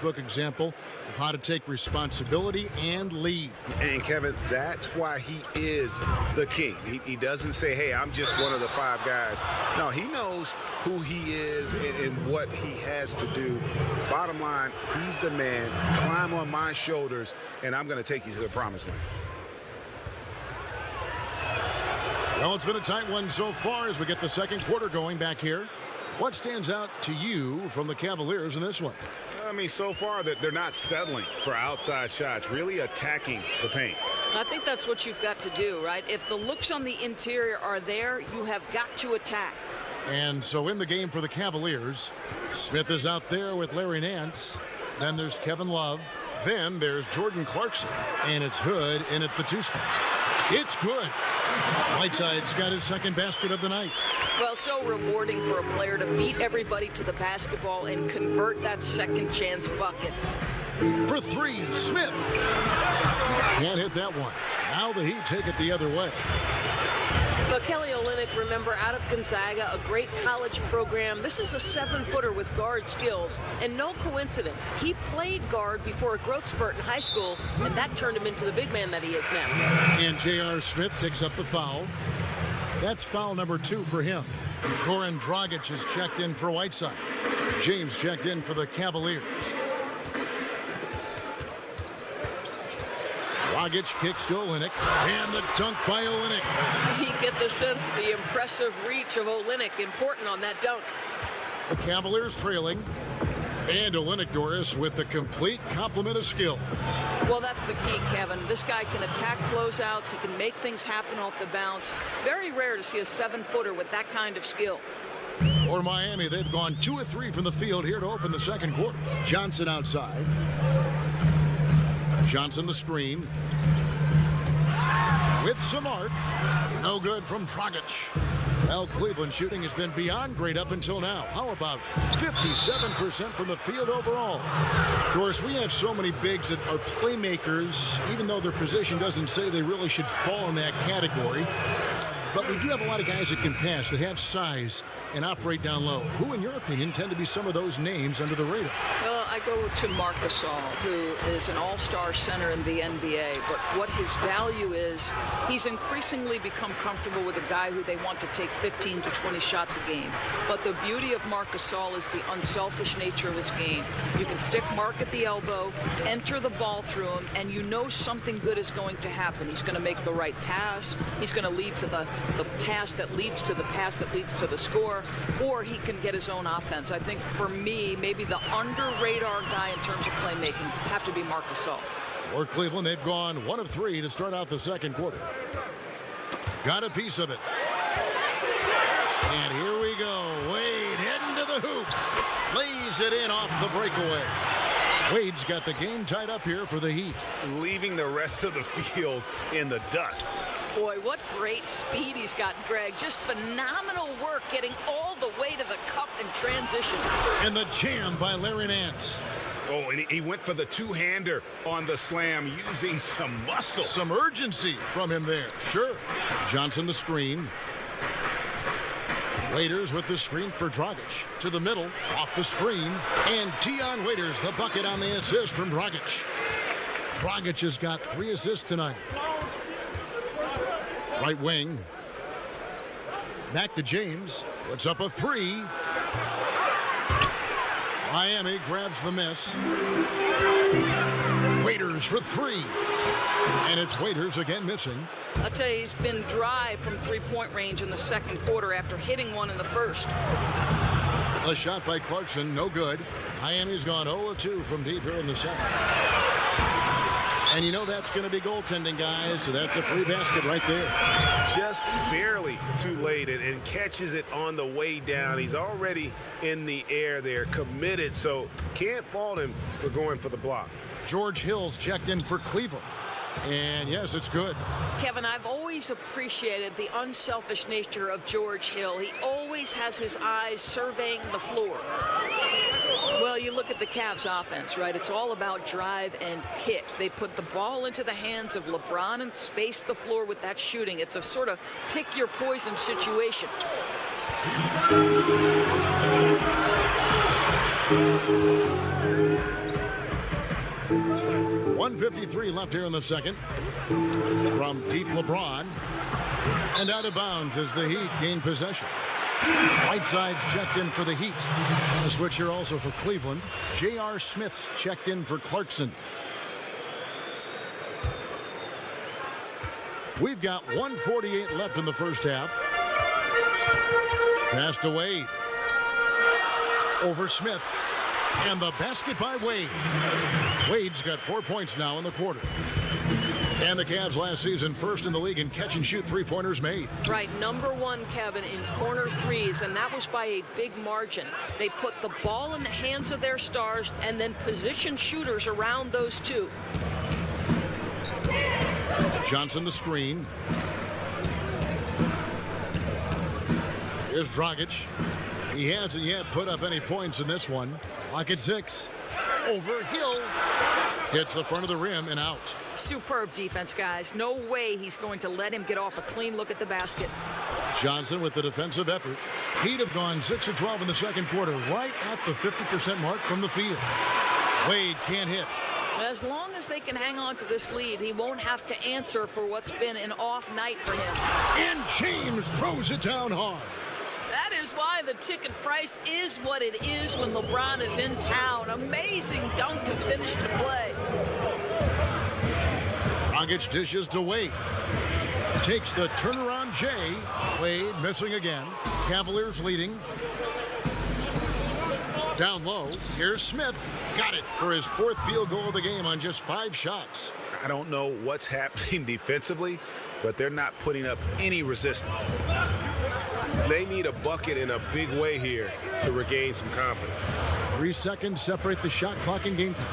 textbook example of how to take responsibility and lead. And Kevin, that's why he is the king. He doesn't say, hey, I'm just one of the 5 guys. No, he knows who he is and what he has to do. Bottom line, he's the man. Climb on my shoulders, and I'm going to take you to the promised land. Well, it's been a tight one so far as we get the second quarter going back here. What stands out to you from the Cavaliers in this one? I mean, so far that they're not settling for outside shots, really attacking the paint. I think that's what you've got to do, right? If the looks on the interior are there, you have got to attack. And so in the game for the Cavaliers, Smith is out there with Larry Nance. Then there's Kevin Love. Then there's Jordan Clarkson. And it's Hood in at the 2 spot. It's good. Whiteside's got his second basket of the night. Well, so rewarding for a player to beat everybody to the basketball and convert that second chance bucket. For 3, Smith. Can't hit that one. Now the Heat take it the other way. But Kelly Olynyk, remember, out of Gonzaga, a great college program. This is a 7-footer with guard skills. And no coincidence, he played guard before a growth spurt in high school, and that turned him into the big man that he is now. And J.R. Smith picks up the foul. That's foul number 2 for him. Goran Dragic is checked in for Whiteside. James checked in for the Cavaliers. Dragic kicks to Olynyk, and the dunk by Olynyk. You get the sense of the impressive reach of Olynyk, important on that dunk. The Cavaliers trailing, and Olynyk, Doris, with the complete complement of skills. Well, that's the key, Kevin. This guy can attack closeouts. He can make things happen off the bounce. Very rare to see a 7-footer with that kind of skill. For Miami, they've gone 2 of 3 from the field here to open the second quarter. Johnson outside. Johnson the screen. With some arc. No good from Dragic. Well, Cleveland shooting has been beyond great up until now. How about 57% from the field overall? Of course, we have so many bigs that are playmakers, even though their position doesn't say they really should fall in that category. But we do have a lot of guys that can pass, that have size, and operate down low. Who, in your opinion, tend to be some of those names under the radar? Well, I go to Marc Gasol, who is an all-star center in the NBA. But what his value is, he's increasingly become comfortable with a guy who they want to take 15 to 20 shots a game. But the beauty of Marc Gasol is the unselfish nature of his game. You can stick Marc at the elbow, enter the ball through him, and you know something good is going to happen. He's going to make the right pass. He's going to lead to the pass that leads to the pass that leads to the score, or he can get his own offense. I think for me, maybe the under-radar guy in terms of playmaking have to be Marc Gasol. For Cleveland, they've gone 1 of 3 to start out the second quarter. Got a piece of it. And here we go. Wade heading to the hoop. Lays it in off the breakaway. Wade's got the game tied up here for the Heat. Leaving the rest of the field in the dust. Boy, what great speed he's got, Greg. Just phenomenal work getting all the way to the cup in transition. And the jam by Larry Nance. Oh, and he went for the two-hander on the slam, using some muscle. Some urgency from him there. Sure. Johnson the screen. Waiters with the screen for Dragic. To the middle, off the screen. And Dion Waiters, the bucket on the assist from Dragic. Dragic has got 3 assists tonight. Right wing. Back to James. Puts up a 3. Miami grabs the miss. Waiters for 3. And it's Waiters again missing. I'll tell you, he's been dry from three-point range in the second quarter after hitting one in the first. A shot by Clarkson, no good. Miami's gone 0-2 from deep here in the second. And you know that's going to be goaltending, guys, so that's a free basket right there. Just barely too late and catches it on the way down. He's already in the air there, committed, so can't fault him for going for the block. George Hill's checked in for Cleveland. And yes, it's good. Kevin, I've always appreciated the unselfish nature of George Hill. He always has his eyes surveying the floor. Well, you look at the Cavs offense, right? It's all about drive and kick. They put the ball into the hands of LeBron and space the floor with that shooting. It's a sort of pick your poison situation. 1:53 left here in the second. From deep LeBron. And out of bounds as the Heat gain possession. Whiteside's checked in for the Heat. A switch here also for Cleveland. J.R. Smith's checked in for Clarkson. We've got 1:48 left in the first half. Pass to Wade. Over Smith. And the basket by Wade. Wade's got 4 points now in the quarter. And the Cavs last season first in the league in catch-and-shoot three-pointers made. Right, number one, Kevin, in corner threes, and that was by a big margin. They put the ball in the hands of their stars and then positioned shooters around those two. Johnson the screen. Here's Dragic. He hasn't yet put up any points in this one. Clock at 6. Over Hill. Hits the front of the rim and out. Superb defense, guys. No way he's going to let him get off a clean look at the basket. Johnson with the defensive effort. Heat have gone 6 of 12 in the second quarter, right at the 50% mark from the field. Wade can't hit. As long as they can hang on to this lead, he won't have to answer for what's been an off night for him. And James throws it down hard. That is why the ticket price is what it is when LeBron is in town. Amazing dunk to finish the play. Dragic dishes to Wade. Takes the turnaround J. Wade missing again. Cavaliers leading. Down low. Here's Smith. Got it for his 4th field goal of the game on just 5 shots. I don't know what's happening defensively, but they're not putting up any resistance. They need a bucket in a big way here to regain some confidence. 3 seconds separate the shot clock and game clock.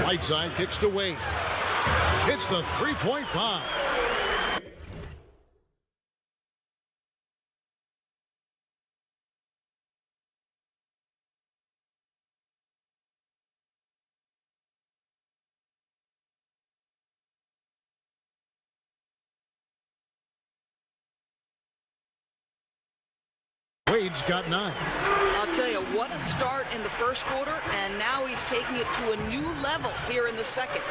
Whiteside kicks to Wade. Hits the three-point bomb. Wade's got 9. I'll tell you, what a start in the first quarter, and now he's taking it to a new level here in the second.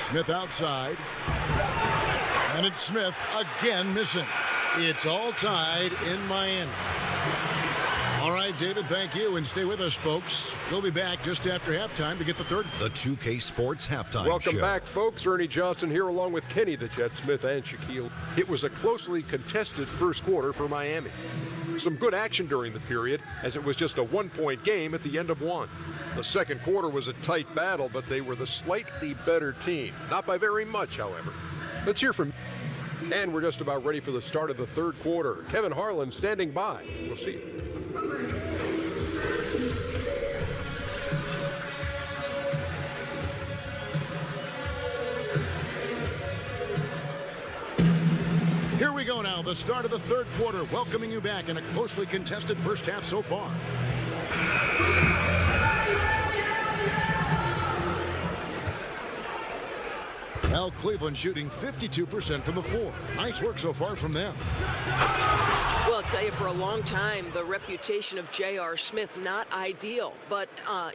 Smith outside. And it's Smith again missing. It's all tied in Miami. All right, David, thank you. And stay with us, folks. We'll be back just after halftime to get the third. The 2K Sports Halftime Welcome Show. back, folks. Ernie Johnson here along with Kenny the Jet Smith and Shaquille. It was a closely contested first quarter for Miami. Some good action during the period, as it was just a one-point game at the end of one. The second quarter was a tight battle, but they were the slightly better team. Not by very much, however. Let's hear from... And we're just about ready for the start of the third quarter. Kevin Harlan standing by. We'll see you. Here we go now, the start of the third quarter, welcoming you back in a closely contested first half so far. Well, Cleveland shooting 52% from the floor. Nice work so far from them. Well, I'll tell you, for a long time, the reputation of J.R. Smith, not ideal. But, a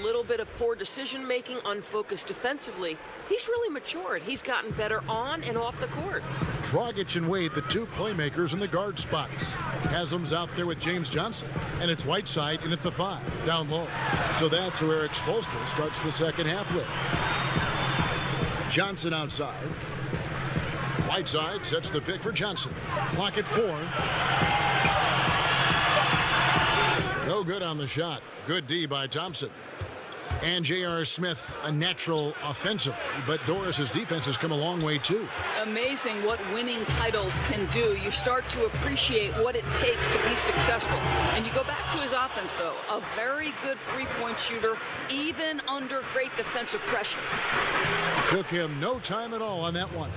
little bit of poor decision-making, unfocused defensively. He's really matured. He's gotten better on and off the court. Dragic and Wade, the two playmakers in the guard spots. Haslam's out there with James Johnson. And it's Whiteside in at the 5, down low. So that's who Eric Spoelstra starts the second half with. Johnson outside. Whiteside sets the pick for Johnson. Clock at 4. No good on the shot. Good D by Thompson. And J.R. Smith, a natural offensive. But Doris's defense has come a long way, too. Amazing what winning titles can do. You start to appreciate what it takes to be successful. And you go back to his offense, though. A very good three-point shooter, even under great defensive pressure. Took him no time at all on that one.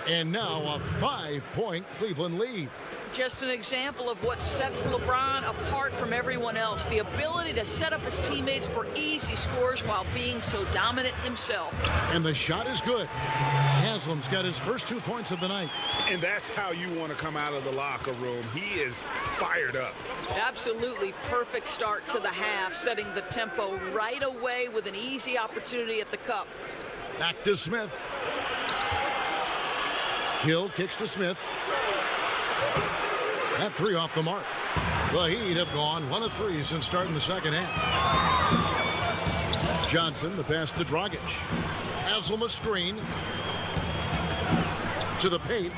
And now a 5-point Cleveland lead. Just an example of what sets LeBron apart from everyone else. The ability to set up his teammates for easy scores while being so dominant himself. And the shot is good. Haslam's got his first 2 points of the night. And that's how you want to come out of the locker room. He is fired up. Absolutely perfect start to the half, setting the tempo right away with an easy opportunity at the cup. Back to Smith. Hill kicks to Smith. That three off the mark. The Heat have gone 1 of 3 since starting the second half. Johnson, the pass to Dragic. Haslam a screen. To the paint.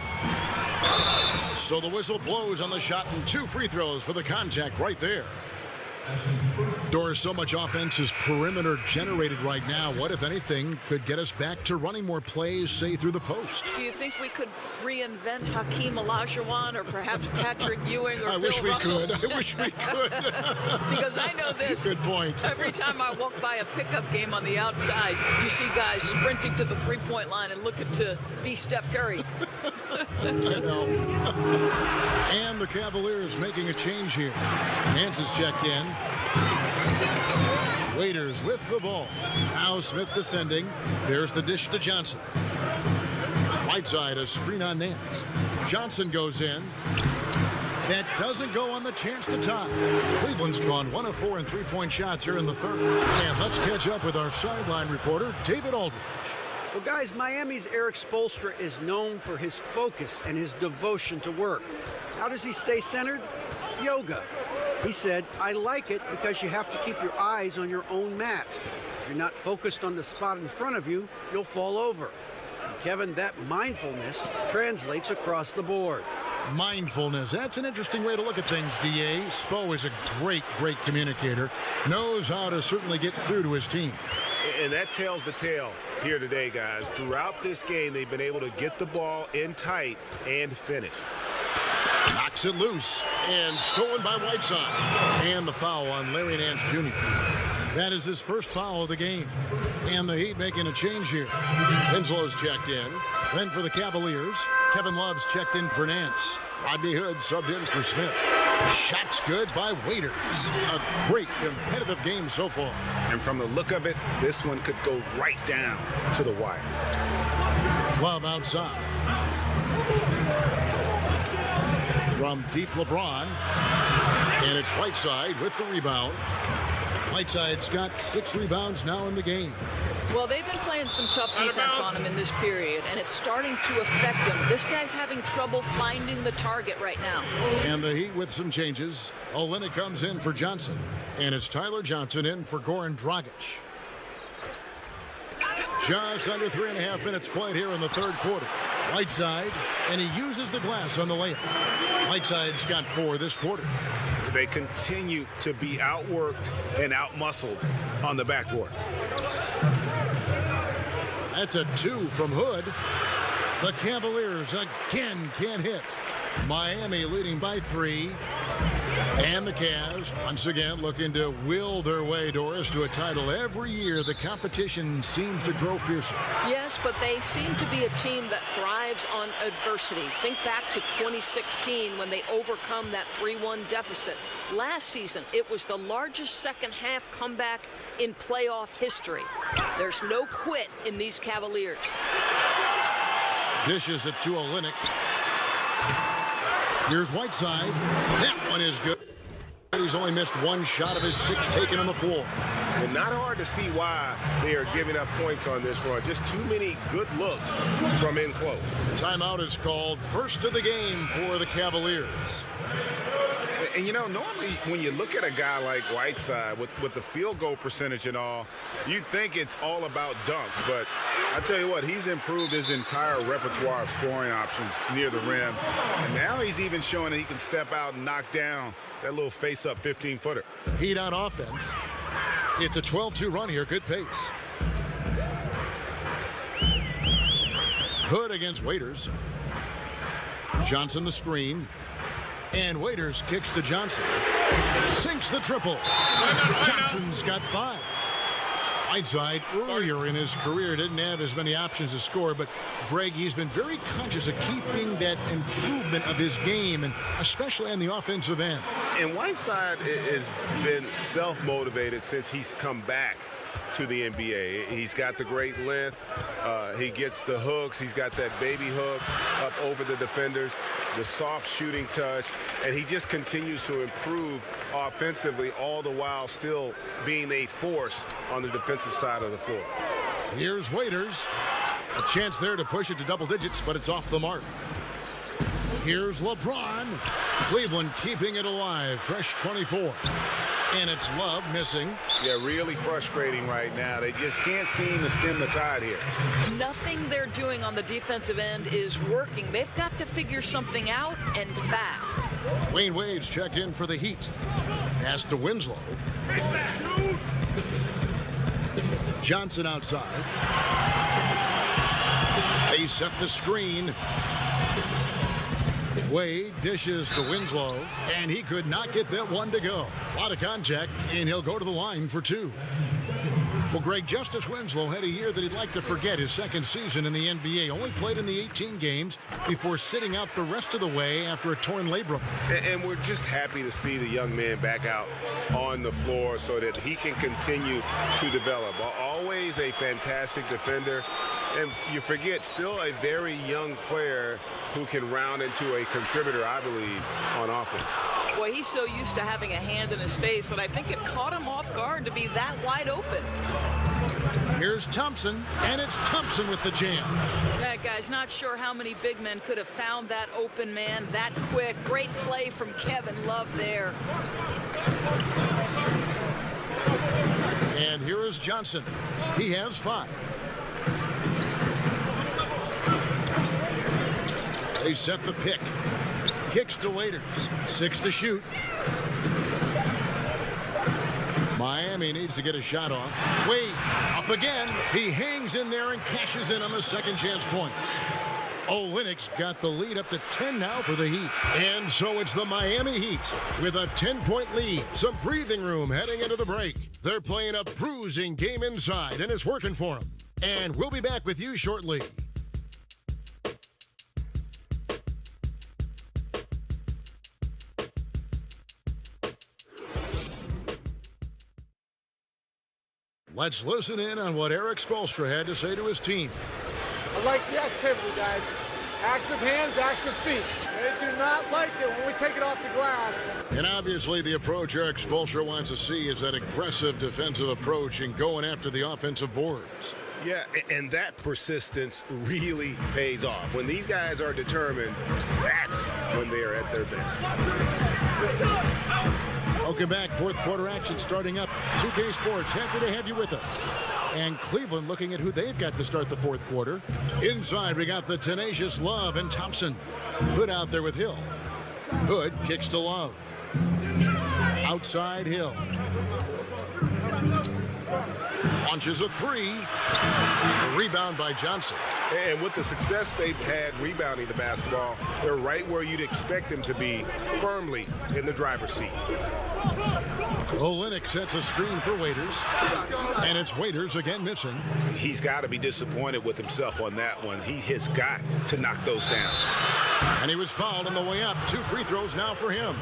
So the whistle blows on the shot and 2 free throws for the contact right there. Doris, so much offense is perimeter generated right now. What, if anything, could get us back to running more plays, say, through the post? Do you think we could reinvent Hakeem Olajuwon or perhaps Patrick Ewing or I Bill wish we Russell? could. I wish we could. Because I know this. Good point. Every time I walk by a pickup game on the outside, you see guys sprinting to the three-point line and looking to be Steph Curry. I know. And the Cavaliers making a change here. Nance is checked in. Waiters with the ball. Now Smith defending. There's the dish to Johnson. Whiteside a screen on Nance. Johnson goes in. That doesn't go on the chance to tie. Cleveland's gone 1 of 4 in three-point shots here in the third. And let's catch up with our sideline reporter, David Aldridge. Well, guys, Miami's Eric Spoelstra is known for his focus and his devotion to work. How does he stay centered? Yoga. He said, I like it because you have to keep your eyes on your own mat. If you're not focused on the spot in front of you, you'll fall over. And Kevin, that mindfulness translates across the board. Mindfulness. That's an interesting way to look at things, D.A. Spo is a great communicator. Knows how to certainly get through to his team. And that tells the tale here today, guys. Throughout this game, they've been able to get the ball in tight and finish. Knocks it loose and stolen by Whiteside. And the foul on Larry Nance Jr. That is his first foul of the game. And the Heat making a change here. Winslow's checked in. Then for the Cavaliers, Kevin Love's checked in for Nance. Rodney Hood subbed in for Smith. Shots good by Waiters. A great competitive game so far. And from the look of it, this one could go right down to the wire. Love outside. From deep LeBron. And it's Whiteside with the rebound. Whiteside's got 6 rebounds now in the game. Well, they've been playing some tough defense on him in this period, and it's starting to affect him. This guy's having trouble finding the target right now. And the Heat with some changes. Olynyk comes in for Johnson. And it's Tyler Johnson in for Goran Dragic. Just under 3.5 minutes played here in the third quarter. Whiteside, and he uses the glass on the layup. Whiteside's got 4 this quarter. They continue to be outworked and outmuscled on the backboard. That's a 2 from Hood. The Cavaliers again can't hit. Miami leading by 3. And the Cavs, once again, looking to will their way, Doris, to a title. Every year, the competition seems to grow fiercer. Yes, but they seem to be a team that thrives on adversity. Think back to 2016 when they overcome that 3-1 deficit. Last season, it was the largest second-half comeback in playoff history. There's no quit in these Cavaliers. Dishes it to Olynyk. Here's Whiteside. That one is good. He's only missed 1 shot of his 6 taken on the floor. And not hard to see why they are giving up points on this run. Just too many good looks from in close. Timeout is called. First of the game for the Cavaliers. And, you know, normally when you look at a guy like Whiteside with the field goal percentage and all, you'd think it's all about dunks. But I tell you what, he's improved his entire repertoire of scoring options near the rim. And now he's even showing that he can step out and knock down that little face-up 15-footer. Heat on offense. It's a 12-2 run here. Good pace. Hood against Waiters. Johnson the screen. And Waiters kicks to Johnson. Sinks the triple. Johnson's got 5. Whiteside earlier in his career didn't have as many options to score, but Greg, he's been very conscious of keeping that improvement of his game, and especially on the offensive end. And Whiteside has been self-motivated since he's come back to the NBA. He's got the great length. He gets the hooks. He's got that baby hook up over the defenders, the soft shooting touch, and he just continues to improve offensively, all the while still being a force on the defensive side of the floor. Here's Waiters. A chance there to push it to double digits, but it's off the mark. Here's LeBron. Cleveland keeping it alive. Fresh 24. And it's Love missing. Yeah, really frustrating right now. They just can't seem to stem the tide here. Nothing they're doing on the defensive end is working. They've got to figure something out, and fast. Wayne Wade's checked in for the Heat. Pass to Winslow. Johnson outside. They set the screen. Wade dishes to Winslow, and he could not get that one to go. A lot of contact, and he'll go to the line for two. Well, Greg, Justice Winslow had a year that he'd like to forget. His second season in the NBA. Only played in the 18 games before sitting out the rest of the way after a torn labrum. And we're just happy to see the young man back out on the floor so that he can continue to develop. Always a fantastic defender. And you forget, still a very young player who can round into a contributor, I believe, on offense. Boy, he's so used to having a hand in his face that I think it caught him off guard to be that wide open. Here's Thompson, and it's Thompson with the jam. That guy's not sure how many big men could have found that open man that quick. Great play from Kevin Love there. And here is Johnson. He has 5. They set the pick. Kicks to Waiters. 6 to shoot. Miami needs to get a shot off. Wade up again. He hangs in there and cashes in on the second chance points. Olynyk's got the lead up to 10 now for the Heat. And so it's the Miami Heat with a 10-point lead. Some breathing room heading into the break. They're playing a bruising game inside, and it's working for them. And we'll be back with you shortly. Let's listen in on what Eric Spoelstra had to say to his team. I like the activity, guys. Active hands, active feet. They do not like it when we take it off the glass. And obviously the approach Eric Spoelstra wants to see is that aggressive defensive approach and going after the offensive boards. Yeah, and that persistence really pays off. When these guys are determined, that's when they are at their best. Welcome back. Fourth quarter action starting up. 2K Sports, happy to have you with us. And Cleveland looking at who they've got to start the fourth quarter. Inside, we got the tenacious Love and Thompson. Hood out there with Hill. Hood kicks to Love. Outside Hill. Launches a 3. A rebound by Johnson. And with the success they've had rebounding the basketball, they're right where you'd expect them to be, firmly in the driver's seat. Olynyk sets a screen for Waiters. And it's Waiters again missing. He's got to be disappointed with himself on that one. He has got to knock those down. And he was fouled on the way up. 2 free throws now for him.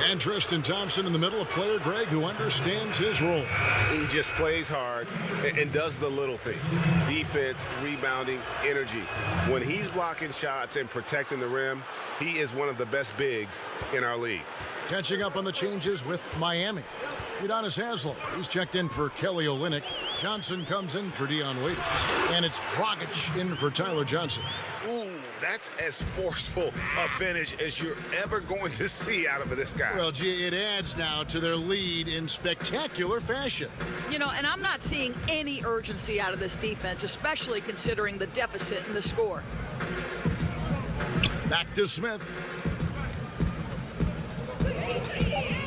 And Tristan Thompson in the middle, a player, Greg, who understands his role. He just plays hard and does the little things. Defense, rebounding, energy. When he's blocking shots and protecting the rim, he is one of the best bigs in our league. Catching up on the changes with Miami. Udonis Haslem, he's checked in for Kelly Olynyk. Johnson comes in for Dion Waiters. And it's Dragic in for Tyler Johnson. Ooh, that's as forceful a finish as you're ever going to see out of this guy. Well, gee, it adds now to their lead in spectacular fashion. You know, and I'm not seeing any urgency out of this defense, especially considering the deficit in the score. Back to Smith.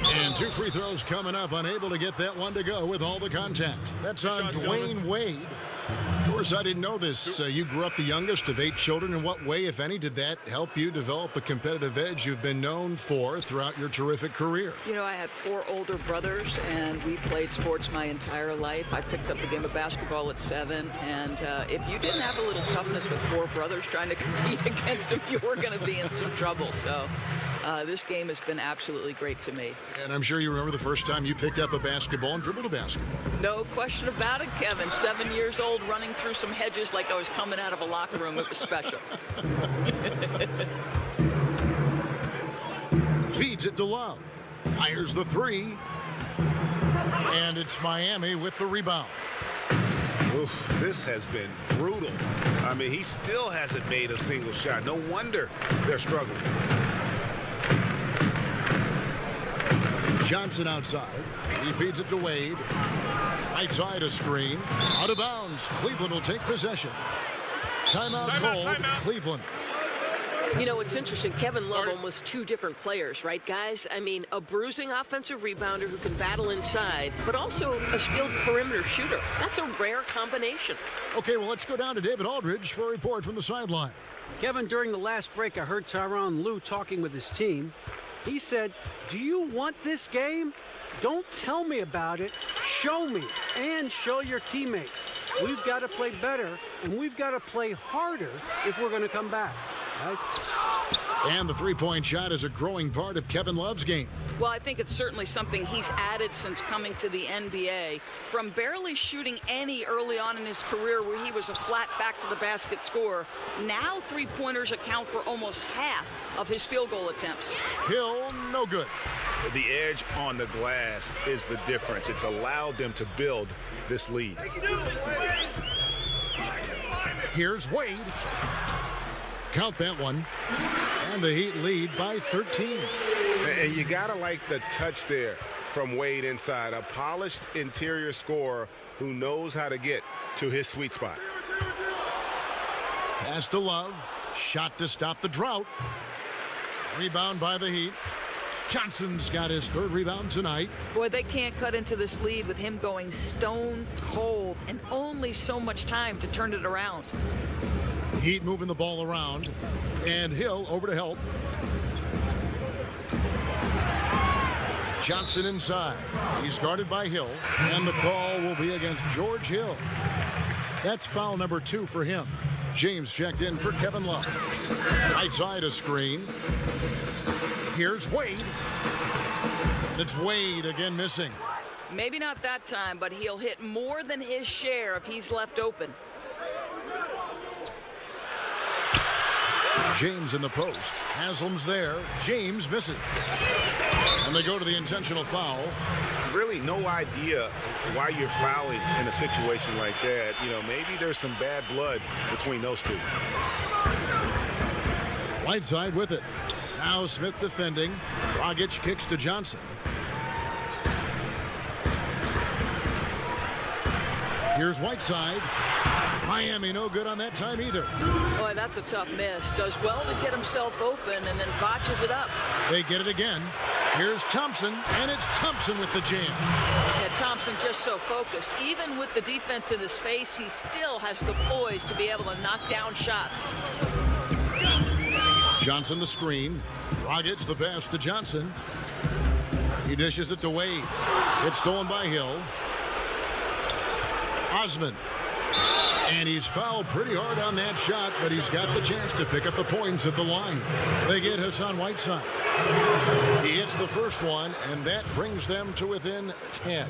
And 2 free throws coming up, unable to get that one to go with all the contact. That's on Dwayne Wade. Of course, I didn't know this. You grew up the youngest of 8 children. In what way, if any, did that help you develop the competitive edge you've been known for throughout your terrific career? You know, I had 4 older brothers, and we played sports my entire life. I picked up the game of basketball at 7, and if you didn't have a little toughness with 4 brothers trying to compete against them, you were going to be in some trouble. So this game has been absolutely great to me. And I'm sure you remember the first time you picked up a basketball and dribbled a basketball. No question about it, Kevin. 7 years old, running through some hedges like I was coming out of a locker room. It was special. Feeds it to Love. Fires the 3. And it's Miami with the rebound. Oof, this has been brutal. I mean, he still hasn't made a single shot. No wonder they're struggling. Johnson outside. He feeds it to Wade. Right side a screen. Out of bounds. Cleveland will take possession. Timeout called. Cleveland. You know, it's interesting. Kevin Love almost 2 different players, right, guys? I mean, a bruising offensive rebounder who can battle inside, but also a skilled perimeter shooter. That's a rare combination. Okay, well, let's go down to David Aldridge for a report from the sideline. Kevin, during the last break, I heard Tyronn Lue talking with his team. He said, "Do you want this game? Don't tell me about it. Show me and show your teammates. We've got to play better, and we've got to play harder if we're going to come back." Guys. And the three-point shot is a growing part of Kevin Love's game. Well, I think it's certainly something he's added since coming to the NBA. From barely shooting any early on in his career where he was a flat back-to-the-basket scorer, now three-pointers account for almost half of his field goal attempts. Hill, no good. The edge on the glass is the difference. It's allowed them to build this lead. Here's Wade. Count that one. And the Heat lead by 13. And you gotta like the touch there from Wade inside. A polished interior scorer who knows how to get to his sweet spot. Pass to Love. Shot to stop the drought. Rebound by the Heat. Johnson's got his 3rd rebound tonight. Boy, they can't cut into this lead with him going stone cold and only so much time to turn it around. Heat moving the ball around. And Hill over to help. Johnson inside. He's guarded by Hill. And the call will be against George Hill. That's foul number 2 for him. James checked in for Kevin Love. Right side a screen. Here's Wade. It's Wade again missing. Maybe not that time, but he'll hit more than his share if he's left open. James in the post. Haslam's there. James misses. And they go to the intentional foul. Really no idea why you're fouling in a situation like that. You know, maybe there's some bad blood between those two. Whiteside with it. Now Smith defending. Dragic kicks to Johnson. Here's Whiteside. Miami no good on that time either. Boy, that's a tough miss. Does well to get himself open and then botches it up. They get it again. Here's Thompson, and it's Thompson with the jam. Yeah, Thompson just so focused. Even with the defense in his face, he still has the poise to be able to knock down shots. Johnson the screen. Dragic the pass to Johnson. He dishes it to Wade. It's stolen by Hill. Osman. And he's fouled pretty hard on that shot, but he's got the chance to pick up the points at the line. They get Hassan Whiteside. He hits the first one, and that brings them to within 10.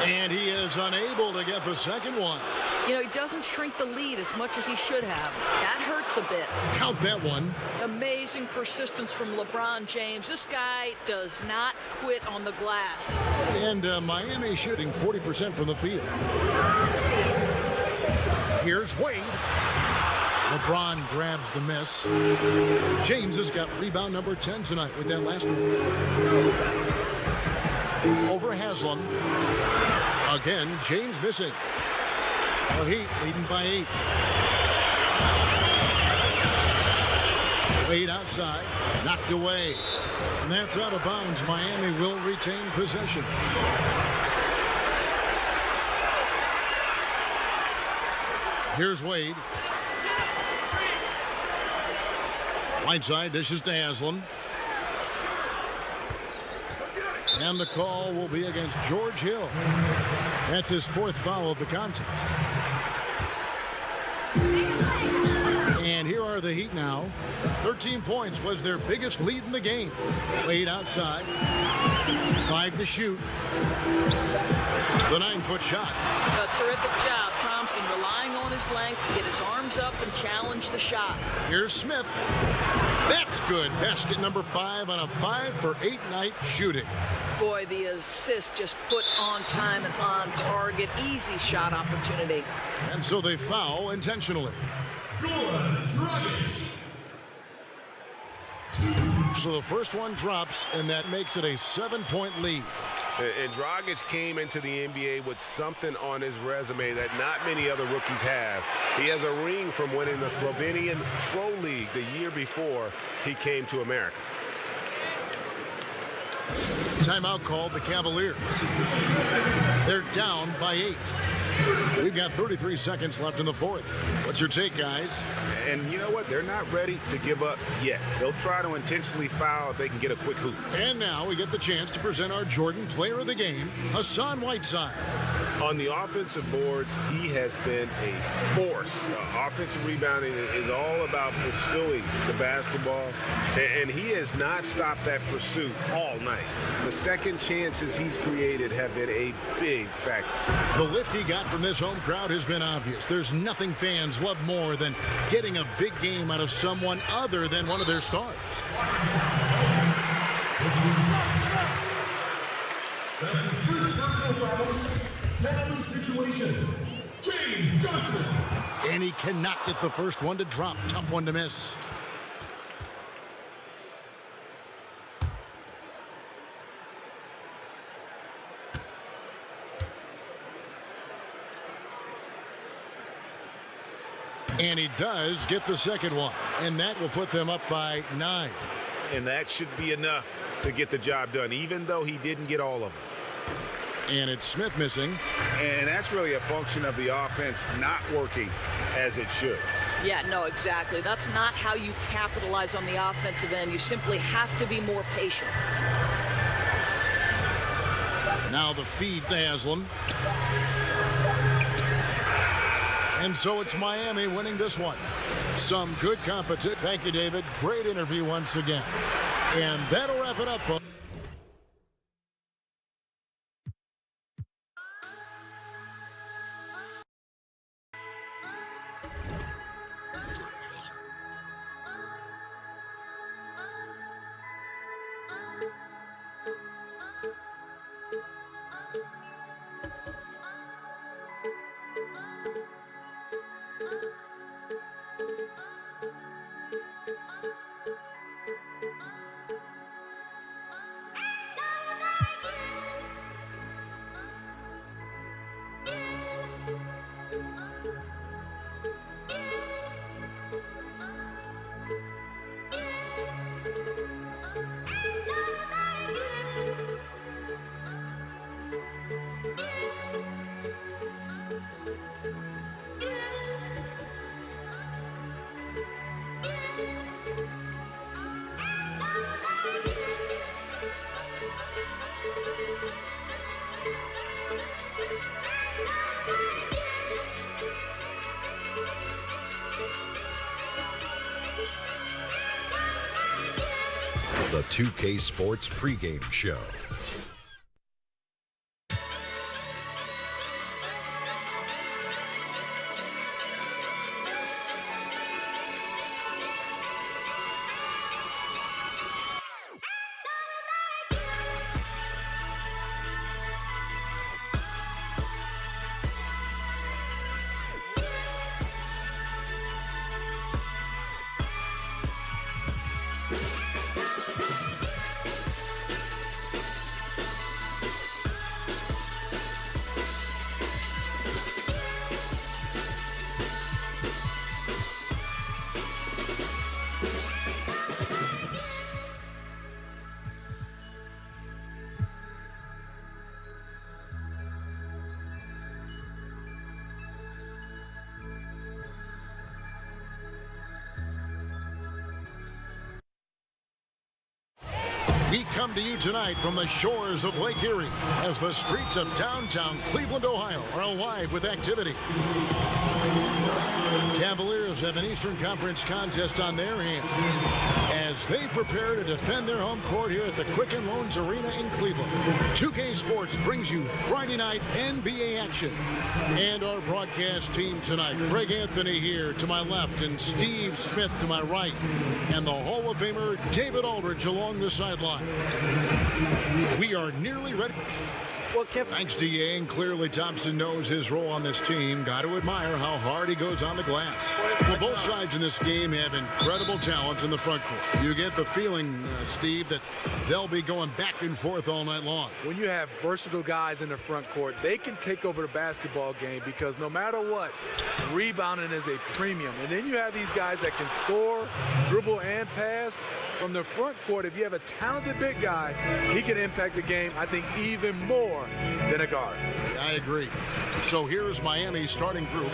And he is unable to get the second one. You know, he doesn't shrink the lead as much as he should have. That hurts a bit. Count that one. Amazing persistence from LeBron James. This guy does not quit on the glass. And Miami shooting 40% from the field. Here's Wade. LeBron grabs the miss. James has got rebound number 10 tonight with that last one. Over Haslam. Again, James missing. The Heat leading by 8. Wade outside, knocked away. And that's out of bounds. Miami will retain possession. Here's Wade. Whiteside dishes to Haslam. And the call will be against George Hill. That's his fourth foul of the contest. And here are the Heat now. 13 points was their biggest lead in the game. Wade outside. 5 to shoot. The 9-foot shot. A terrific job. Thompson relying on his length to get his arms up and challenge the shot. Here's Smith. That's good. Basket number 5 on a 5-for-8 night shooting. Boy, the assist just put on time and on target. Easy shot opportunity. And so they foul intentionally. So the first one drops, and that makes it a 7-point lead. And Dragic came into the NBA with something on his resume that not many other rookies have. He has a ring from winning the Slovenian Pro League the year before he came to America. Timeout called the Cavaliers. They're down by 8. We've got 33 seconds left in the fourth. What's your take, guys? And you know what? They're not ready to give up yet. They'll try to intentionally foul if they can get a quick hoop. And now we get the chance to present our Jordan Player of the Game, Hassan Whiteside. On the offensive boards, he has been a force. Offensive rebounding is all about pursuing the basketball, and he has not stopped that pursuit all night. The second chances he's created have been a big factor. The lift he got from this home crowd has been obvious. There's nothing fans love more than getting a big game out of someone other than one of their stars. That's his first personal foul. Penalty situation. James Johnson. And he cannot get the first one to drop. Tough one to miss. And he does get the second one. And that will put them up by 9. And that should be enough to get the job done, even though he didn't get all of them. And it's Smith missing. And that's really a function of the offense not working as it should. Yeah, no, exactly. That's not how you capitalize on the offensive end. You simply have to be more patient. Now the feed to Haslam. And so it's Miami winning this one. Some good competition. Thank you, David. Great interview once again. And that'll wrap it up. The 2K Sports pregame show. We come to you tonight from the shores of Lake Erie as the streets of downtown Cleveland, Ohio are alive with activity. Cavaliers have an Eastern Conference contest on their hands as they prepare to defend their home court here at the Quicken Loans Arena in Cleveland. 2K Sports brings you Friday night NBA action. And our broadcast team tonight, Greg Anthony here to my left and Steve Smith to my right. And the Hall of Famer David Aldridge along the sideline. We are nearly ready. Well, Kevin, Thanks to Yang, clearly Thompson knows his role on this team. Got to admire how hard he goes on the glass. Well, both sides in this game have incredible talents in the front court. You get the feeling, Steve, that they'll be going back and forth all night long. When you have versatile guys in the front court, they can take over the basketball game because no matter what, rebounding is a premium. And then you have these guys that can score, dribble, and pass. From the front court, if you have a talented big guy, he can impact the game, I think, even more than a guard. I agree. So here's Miami's starting group.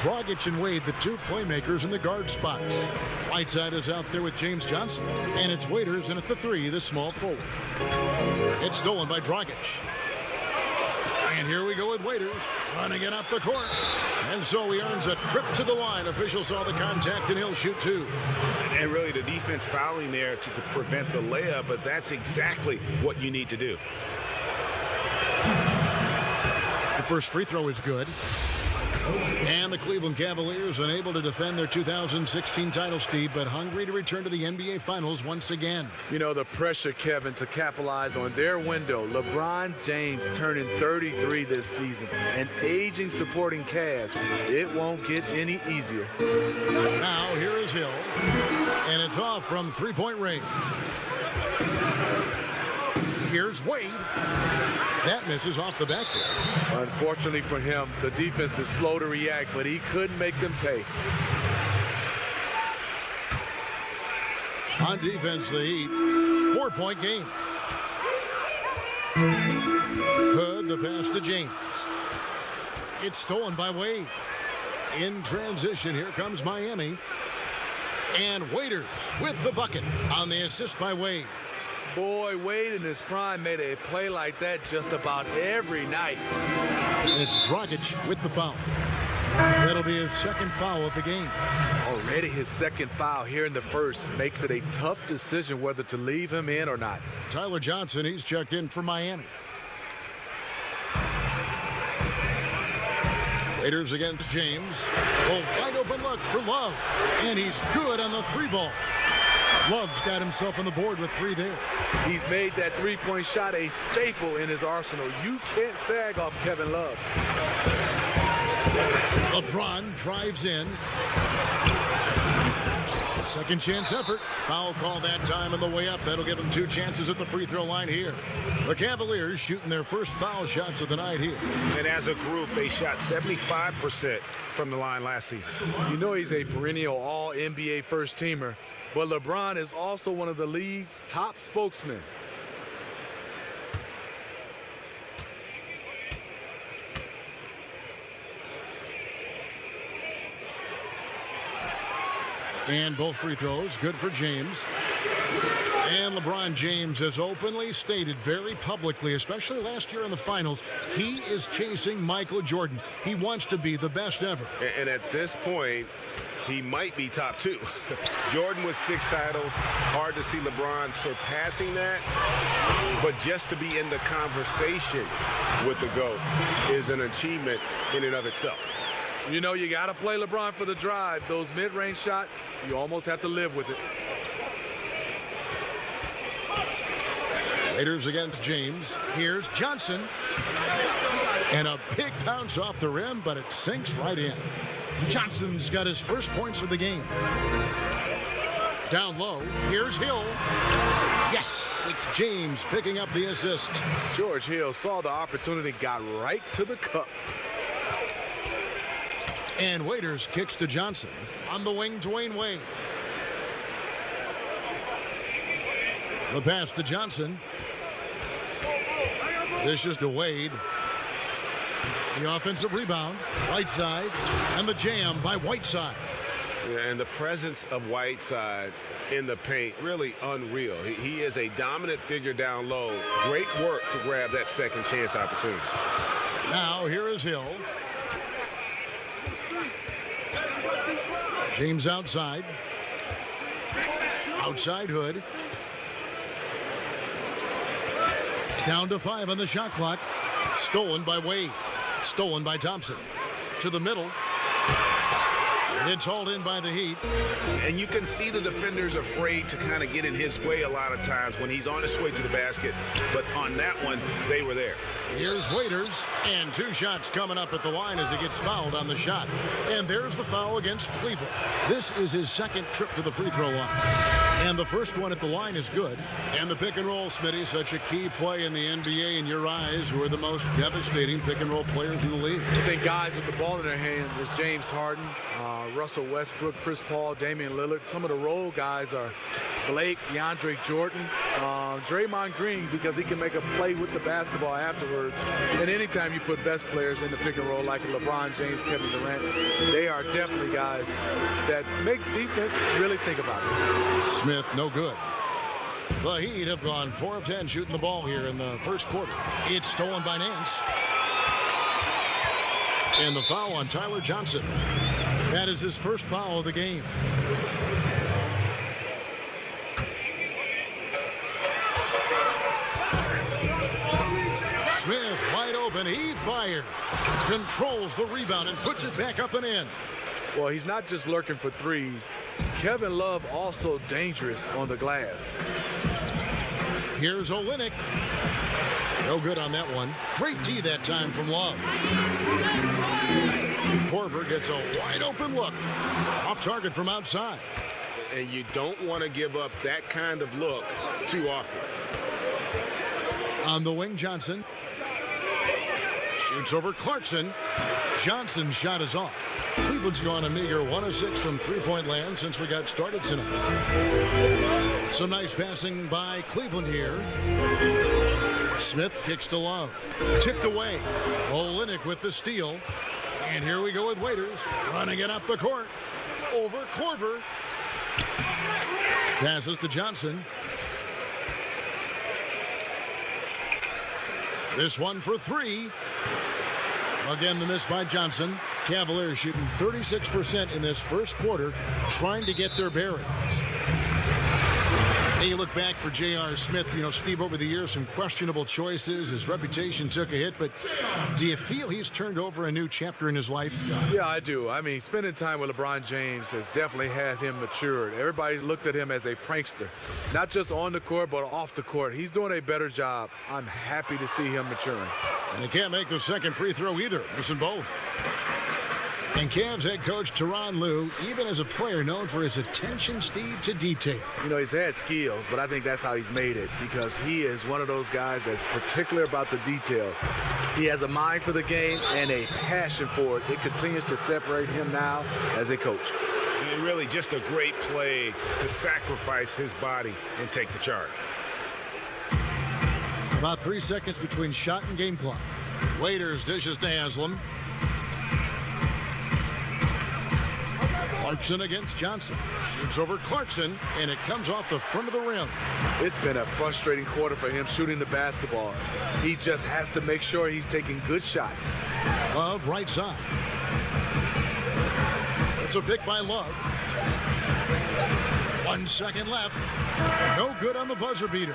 Dragic and Wade, the two playmakers in the guard spots. Whiteside is out there with James Johnson. And it's Waiters in at the three, the small forward. It's stolen by Dragic. And here we go with Waiters running it up the court. And so he earns a trip to the line. Official saw the contact and he'll shoot two. And really the defense fouling there to prevent the layup, but that's exactly what you need to do. The first free throw is good. And the Cleveland Cavaliers unable to defend their 2016 title, Steve, but hungry to return to the NBA Finals once again. You know, the pressure, Kevin, to capitalize on their window. LeBron James turning 33 this season. An aging supporting cast. It won't get any easier. Now, here is Hill. And it's off from three-point range. Here's Wade. That misses off the backboard. Unfortunately for him, the defense is slow to react, but he couldn't make them pay. On defense, the Heat. 4-point game. Hood, the pass to James. It's stolen by Wade. In transition, here comes Miami. And Waiters with the bucket on the assist by Wade. Boy, Wade in his prime made a play like that just about every night. And it's Dragic with the foul. That'll be his second foul of the game. Already his second foul here in the first makes it a tough decision whether to leave him in or not. Tyler Johnson, he's checked in for Miami. Waiters against James. A wide open look for Love. And he's good on the three ball. Love's got himself on the board with three there. He's made that three-point shot a staple in his arsenal. You can't sag off Kevin Love. LeBron drives in. A second chance effort. Foul call that time on the way up. That'll give him two chances at the free throw line here. The Cavaliers shooting their first foul shots of the night here. And as a group, they shot 75% from the line last season. You know he's a perennial all-NBA first-teamer. But LeBron is also one of the league's top spokesmen. And both free throws, good for James. And LeBron James has openly stated very publicly, especially last year in the finals, he is chasing Michael Jordan. He wants to be the best ever. And at this point, he might be top two. Jordan with 6 titles. Hard to see LeBron surpassing that. But just to be in the conversation with the GOAT is an achievement in and of itself. You know, you got to play LeBron for the drive. Those mid-range shots, you almost have to live with it. Raiders against James. Here's Johnson. And a big bounce off the rim, but it sinks right in. Johnson's got his first points of the game. Down low, here's Hill. Yes, it's James picking up the assist. George Hill saw the opportunity, got right to the cup. And Waiters kicks to Johnson. On the wing, Dwayne Wade. The pass to Johnson. Dishes to Wade. The offensive rebound, right side, and the jam by Whiteside. Yeah, and the presence of Whiteside in the paint, really unreal. He is a dominant figure down low. Great work to grab that second chance opportunity. Now here is Hill. James outside. Outside Hood. Down to 5 on the shot clock. Stolen by Wade. Stolen by Thompson. To the middle. It's hauled in by the Heat. And you can see the defenders afraid to kind of get in his way a lot of times when he's on his way to the basket. But on that one, they were there. Here's Waiters, and 2 shots coming up at the line as he gets fouled on the shot. And there's the foul against Cleveland. This is his second trip to the free throw line. And the first one at the line is good. And the pick and roll, Smitty, such a key play in the NBA in your eyes, who are the most devastating pick and roll players in the league. I think guys with the ball in their hand is James Harden, Russell Westbrook, Chris Paul, Damian Lillard. Some of the role guys are Blake, DeAndre Jordan, Draymond Green, because he can make a play with the basketball afterwards. And anytime you put best players in the pick and roll like LeBron James, Kevin Durant, they are definitely guys that makes defense really think about it. Smith, no good. The Heat have gone 4 of 10 shooting the ball here in the first quarter. It's stolen by Nance. And the foul on Tyler Johnson. That is his first foul of the game. Smith wide open. He fires. Controls the rebound and puts it back up and in. Well, he's not just lurking for threes. Kevin Love also dangerous on the glass. Here's Olynyk. No good on that one. Great D that time from Love. Korver gets a wide open look. Off target from outside. And you don't want to give up that kind of look too often. On the wing, Johnson. Shoots over Clarkson. Johnson's shot is off. Cleveland's gone a meager 1 of 6 from three-point land since we got started tonight. Some nice passing by Cleveland here. Smith kicks to Love. Tipped away. Olynyk with the steal. And here we go with Waiters. Running it up the court. Over Korver. Passes to Johnson. This one for 3. Again, the miss by Johnson. Cavaliers shooting 36% in this first quarter, trying to get their bearings. And you look back for J.R. Smith, Steve, over the years, some questionable choices. His reputation took a hit, but do you feel he's turned over a new chapter in his life? Yeah, I do. I mean, spending time with LeBron James has definitely had him matured. Everybody looked at him as a prankster, not just on the court, but off the court. He's doing a better job. I'm happy to see him maturing. And he can't make the second free throw either. Missing both. And Cavs head coach Tyronn Lue, even as a player known for his attention, Steve, to detail. He's had skills, but I think that's how he's made it, because he is one of those guys that's particular about the detail. He has a mind for the game and a passion for it. It continues to separate him now as a coach. And really just a great play to sacrifice his body and take the charge. About 3 seconds between shot and game clock. Waiters dishes to Haslam. Clarkson against Johnson. Shoots over Clarkson, and it comes off the front of the rim. It's been a frustrating quarter for him shooting the basketball. He just has to make sure he's taking good shots. Love, right side. It's a pick by Love. 1 second left. No good on the buzzer beater.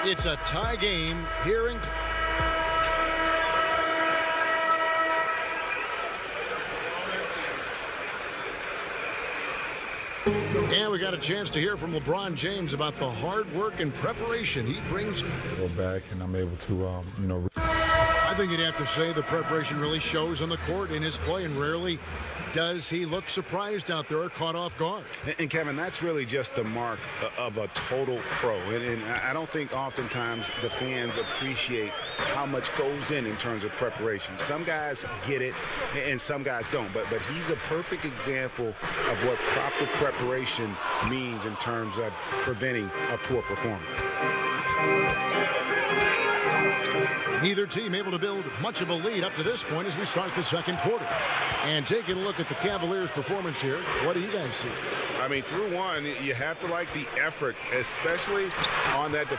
It's a tie game here in... And we got a chance to hear from LeBron James about the hard work and preparation he brings. Go back and I'm able to, I think you'd have to say the preparation really shows on the court in his play, and rarely does he look surprised out there or caught off guard. And Kevin, that's really just the mark of a total pro. And I don't think oftentimes the fans appreciate how much goes in terms of preparation. Some guys get it and some guys don't. But he's a perfect example of what proper preparation means in terms of preventing a poor performance. Neither team able to build much of a lead up to this point as we start the second quarter. And taking a look at the Cavaliers' performance here, what do you guys see? I mean, through one, you have to like the effort, especially on that